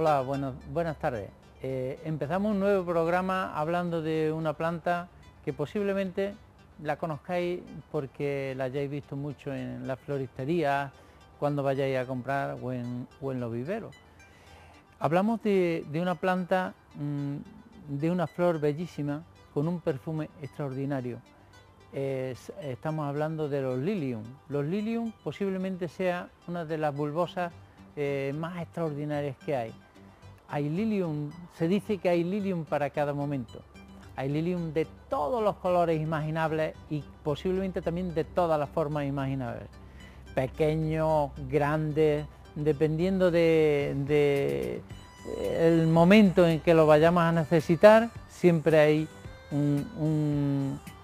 Hola, buenas tardes. Empezamos un nuevo programa hablando de una planta que posiblemente la conozcáis porque la hayáis visto mucho en las floristerías, cuando vayáis a comprar o en los viveros. Hablamos de una planta, de una flor bellísima con un perfume extraordinario. Estamos hablando de los lilium. Los lilium posiblemente sea una de las bulbosas más extraordinarias que hay. Hay lilium, se dice que hay lilium para cada momento. Hay lilium de todos los colores imaginables y posiblemente también de todas las formas imaginables. Pequeños, grandes, dependiendo del momento en que lo vayamos a necesitar, siempre hay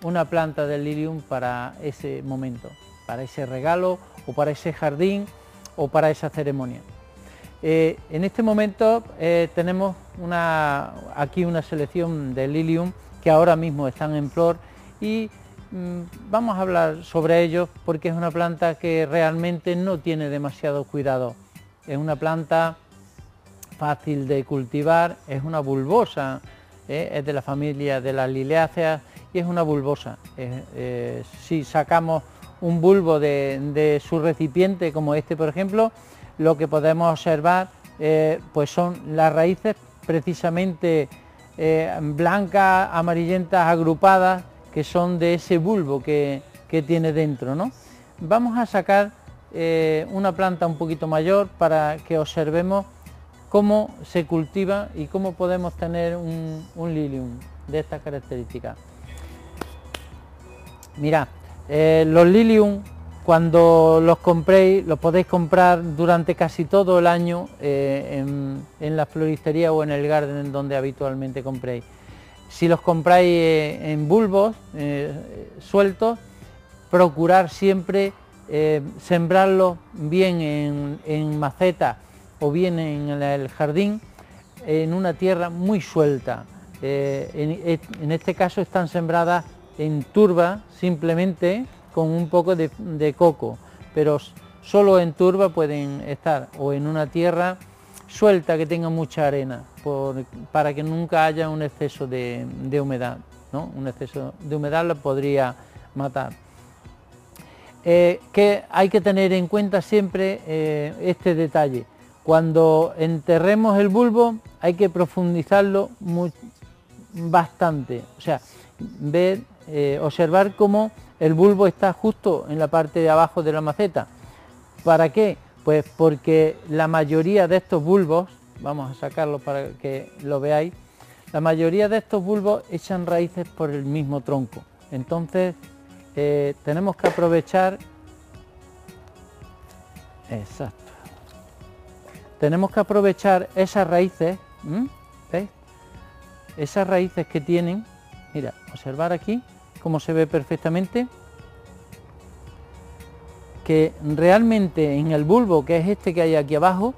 una planta de lilium para ese momento, para ese regalo o para ese jardín o para esa ceremonia. En este momento tenemos aquí una selección de lilium que ahora mismo están en flor y vamos a hablar sobre ellos porque es una planta que realmente no tiene demasiado cuidado. Es una planta fácil de cultivar, es una bulbosa, es de la familia de las liliáceas y es una bulbosa. Si sacamos un bulbo de su recipiente como este, por ejemplo, lo que podemos observar pues son las raíces precisamente blancas, amarillentas, agrupadas, que son de ese bulbo que tiene dentro, ¿no? Vamos a sacar una planta un poquito mayor para que observemos cómo se cultiva y cómo podemos tener un lilium de estas características. Mirad, los lilium, cuando los compréis, los podéis comprar durante casi todo el año en la floristería o en el garden donde habitualmente compréis. Si los compráis en bulbos sueltos, procurar siempre sembrarlos bien en maceta o bien en el jardín, en una tierra muy suelta. En este caso están sembradas en turba, simplemente con un poco de coco, pero solo en turba pueden estar, o en una tierra suelta que tenga mucha arena, para que nunca haya un exceso de humedad, ¿no? Un exceso de humedad la podría matar. Que hay que tener en cuenta siempre este detalle. Cuando enterremos el bulbo hay que profundizarlo bastante, o sea, observar cómo el bulbo está justo en la parte de abajo de la maceta. ¿Para qué? Pues porque la mayoría de estos bulbos, vamos a sacarlo para que lo veáis, la mayoría de estos bulbos echan raíces por el mismo tronco. Entonces tenemos que aprovechar, exacto, tenemos que aprovechar esas raíces, ¿veis? Esas raíces que tienen, mira, observar aquí cómo se ve perfectamente, que realmente en el bulbo, que es este que hay aquí abajo,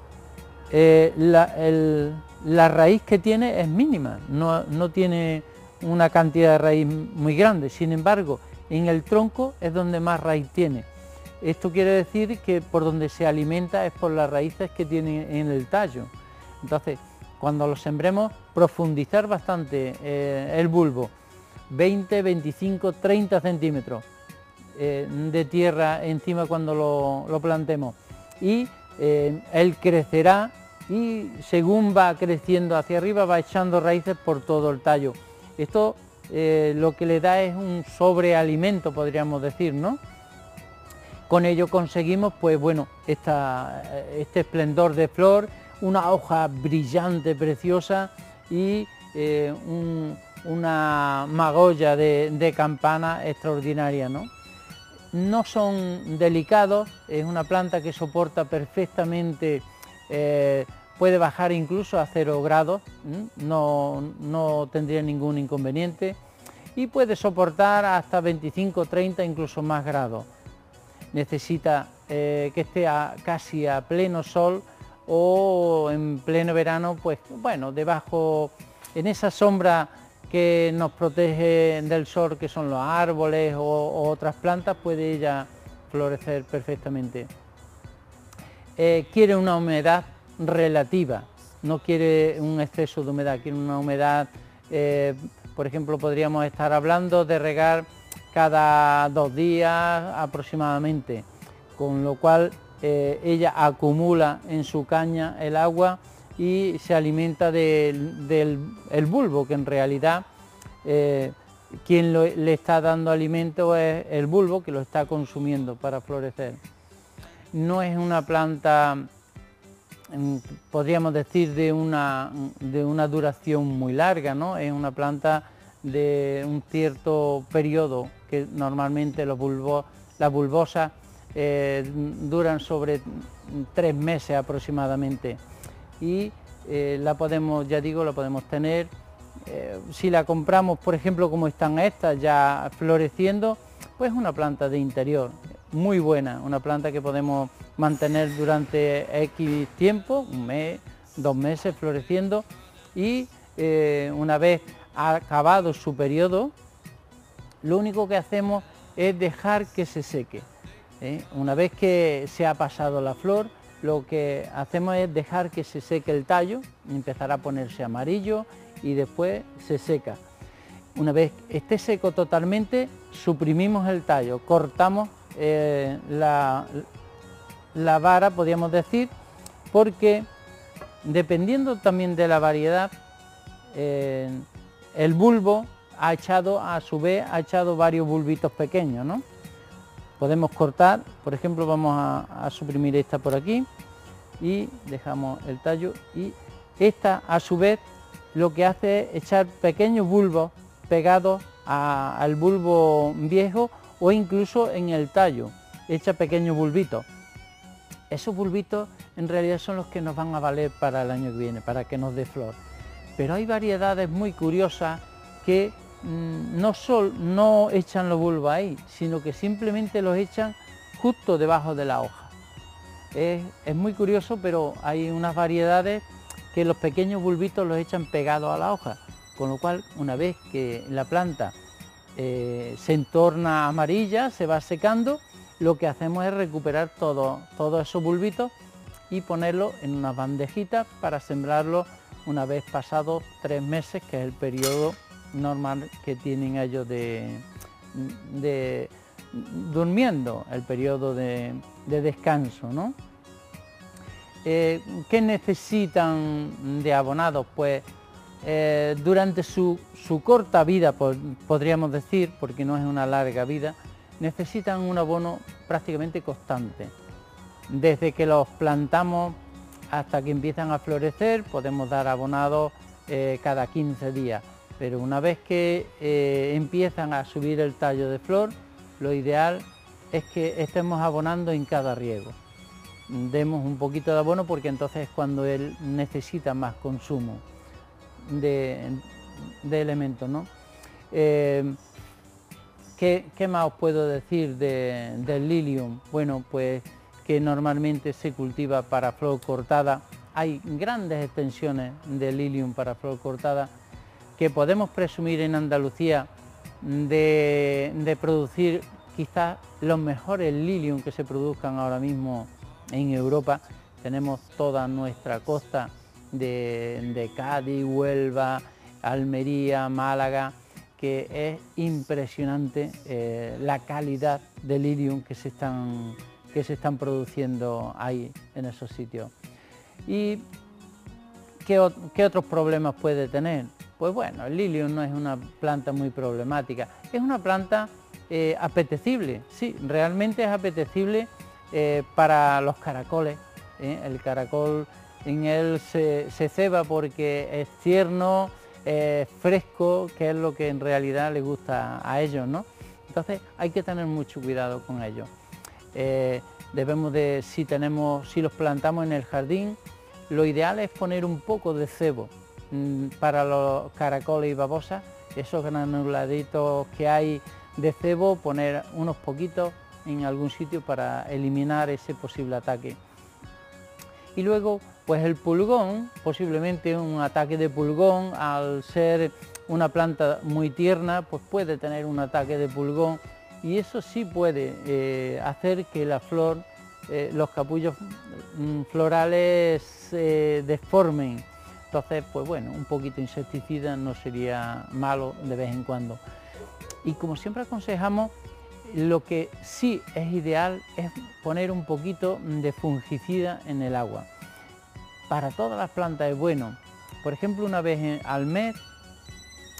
la raíz que tiene es mínima, no tiene una cantidad de raíz muy grande. Sin embargo, en el tronco es donde más raíz tiene. Esto quiere decir que por donde se alimenta es por las raíces que tiene en el tallo. Entonces, cuando lo sembremos, profundizar bastante el bulbo, 20, 25, 30 centímetros de tierra encima cuando lo plantemos, y él crecerá y según va creciendo hacia arriba va echando raíces por todo el tallo. Esto lo que le da es un sobrealimento, podríamos decir, ¿no? Con ello conseguimos, pues bueno, este esplendor de flor, una hoja brillante, preciosa y una magolla de campana extraordinaria, ¿no? No son delicados, es una planta que soporta perfectamente, puede bajar incluso a 0 grados, no tendría ningún inconveniente, y puede soportar hasta 25, 30, incluso más grados. Necesita que esté casi a pleno sol o en pleno verano, pues bueno, debajo, en esa sombra que nos protege del sol, que son los árboles o otras plantas, puede ella florecer perfectamente. Quiere una humedad relativa, no quiere un exceso de humedad, quiere una humedad, por ejemplo, podríamos estar hablando de regar cada 2 días aproximadamente, con lo cual ella acumula en su caña el agua y se alimenta del bulbo, que en realidad quien le está dando alimento es el bulbo, que lo está consumiendo para florecer. No es una planta, podríamos decir, de una duración muy larga, ¿no? Es una planta de un cierto periodo, que normalmente las bulbosas duran sobre 3 meses aproximadamente, y la podemos, ya digo, la podemos tener, si la compramos, por ejemplo, como están estas ya floreciendo, pues una planta de interior muy buena, una planta que podemos mantener durante X tiempo, 1 mes, 2 meses floreciendo, y una vez acabado su periodo, lo único que hacemos es dejar que se seque. Una vez que se ha pasado la flor, lo que hacemos es dejar que se seque el tallo, empezará a ponerse amarillo y después se seca. Una vez esté seco totalmente, suprimimos el tallo, cortamos la vara, podríamos decir, porque dependiendo también de la variedad, el bulbo ha echado, a su vez, varios bulbitos pequeños, ¿no? Podemos cortar, por ejemplo, vamos a suprimir esta por aquí y dejamos el tallo, y esta a su vez lo que hace es echar pequeños bulbos pegados al bulbo viejo, o incluso en el tallo, echa pequeños bulbitos. Esos bulbitos en realidad son los que nos van a valer para el año que viene, para que nos dé flor. Pero hay variedades muy curiosas que no echan los bulbos ahí, sino que simplemente los echan justo debajo de la hoja. Es muy curioso, pero hay unas variedades que los pequeños bulbitos los echan pegados a la hoja, con lo cual una vez que la planta se entorna amarilla, se va secando, lo que hacemos es recuperar todos esos bulbitos y ponerlos en unas bandejitas para sembrarlos una vez pasados 3 meses, que es el periodo normal que tienen ellos de durmiendo, el periodo de descanso, ¿no? ¿Qué necesitan de abonados? Pues durante su corta vida, podríamos decir, porque no es una larga vida, necesitan un abono prácticamente constante. Desde que los plantamos hasta que empiezan a florecer, podemos dar abonados cada 15 días, pero una vez que empiezan a subir el tallo de flor, lo ideal es que estemos abonando en cada riego. Demos un poquito de abono, porque entonces es cuando él necesita más consumo de elementos, ¿no? ¿Qué más os puedo decir del lilium? Bueno, pues que normalmente se cultiva para flor cortada. Hay grandes extensiones de lilium para flor cortada, que podemos presumir en Andalucía de producir quizás los mejores lilium que se produzcan ahora mismo en Europa. Tenemos toda nuestra costa de Cádiz, Huelva, Almería, Málaga, que es impresionante la calidad de lilium que se están produciendo ahí en esos sitios. ¿Y qué otros problemas puede tener? Pues bueno, el lilium no es una planta muy problemática, es una planta apetecible, sí, realmente es apetecible para los caracoles. El caracol, en él se ceba porque es tierno, fresco, que es lo que en realidad les gusta a ellos, ¿no? Entonces hay que tener mucho cuidado con ellos. Debemos de, si los plantamos en el jardín, lo ideal es poner un poco de cebo para los caracoles y babosas, esos granuladitos que hay de cebo, poner unos poquitos en algún sitio para eliminar ese posible ataque. Y luego, pues el pulgón, posiblemente un ataque de pulgón, al ser una planta muy tierna, pues puede tener un ataque de pulgón, y eso sí puede hacer que la flor, los capullos florales se deformen. Entonces, pues bueno, un poquito de insecticida no sería malo de vez en cuando. Y como siempre aconsejamos, lo que sí es ideal es poner un poquito de fungicida en el agua. Para todas las plantas es bueno, por ejemplo, una vez al mes,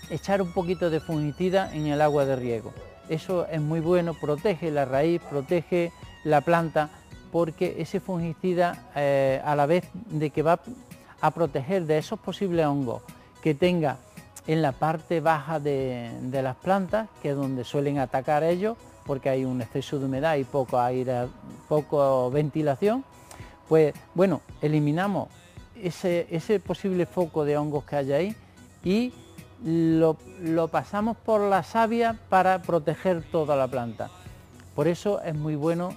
echar un poquito de fungicida en el agua de riego. Eso es muy bueno, protege la raíz, protege la planta, porque ese fungicida a la vez de que va a proteger de esos posibles hongos que tenga en la parte baja de las plantas, que es donde suelen atacar ellos, porque hay un exceso de humedad y poco aire, poco ventilación, pues bueno, eliminamos ese posible foco de hongos que hay ahí y lo pasamos por la savia para proteger toda la planta. Por eso es muy bueno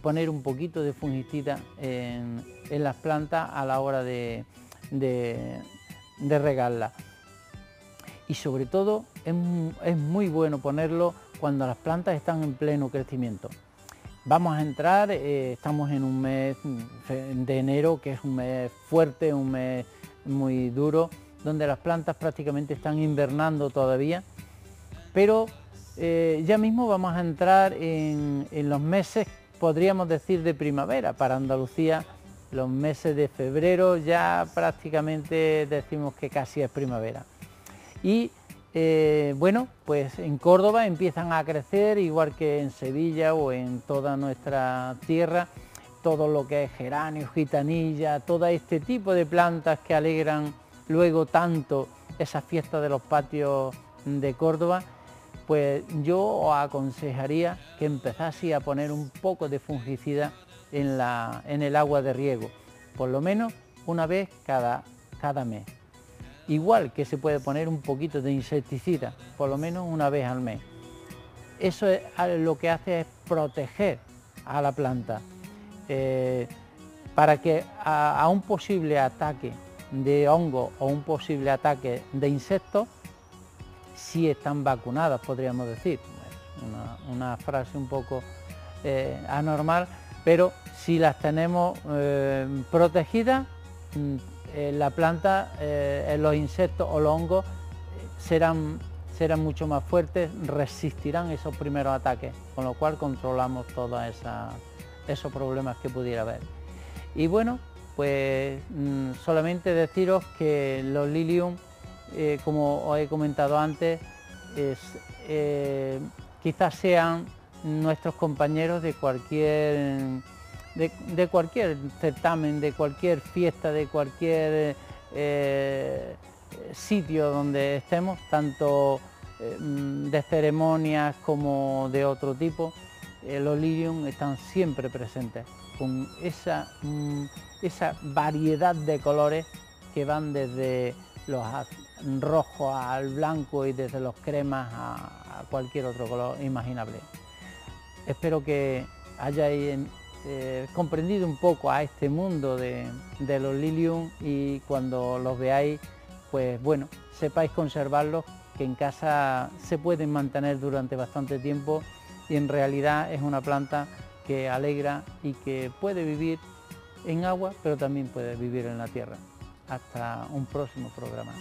poner un poquito de fungicida en las plantas a la hora de regarla. Y sobre todo es muy bueno ponerlo cuando las plantas están en pleno crecimiento. Vamos a entrar, estamos en un mes de enero, que es un mes fuerte, un mes muy duro, donde las plantas prácticamente están invernando todavía, pero ya mismo vamos a entrar en los meses, podríamos decir, de primavera. Para Andalucía, los meses de febrero ya prácticamente decimos que casi es primavera. Y bueno, pues en Córdoba empiezan a crecer, igual que en Sevilla o en toda nuestra tierra, todo lo que es geranio, gitanilla, todo este tipo de plantas que alegran luego tanto esa fiesta de los patios de Córdoba. Pues yo os aconsejaría que empezase a poner un poco de fungicida en el agua de riego, por lo menos una vez cada mes. Igual que se puede poner un poquito de insecticida, por lo menos una vez al mes. Eso lo que hace es proteger a la planta, para que a un posible ataque de hongo o un posible ataque de insectos, si están vacunadas, podríamos decir. Una frase un poco anormal, pero si las tenemos protegidas, la planta, los insectos o los hongos serán mucho más fuertes, resistirán esos primeros ataques, con lo cual controlamos todos esos problemas que pudiera haber. Y bueno, pues solamente deciros que los lilium, como os he comentado antes, quizás sean nuestros compañeros de cualquier certamen, de cualquier fiesta, de cualquier sitio donde estemos, tanto de ceremonias como de otro tipo. Los lilium están siempre presentes, con esa variedad de colores que van desde los rojos al blanco y desde los cremas a cualquier otro color imaginable. Espero que hayáis comprendido un poco a este mundo de los lilium, y cuando los veáis, pues bueno, sepáis conservarlos, que en casa se pueden mantener durante bastante tiempo, y en realidad es una planta que alegra y que puede vivir en agua, pero también puede vivir en la tierra. Hasta un próximo programa.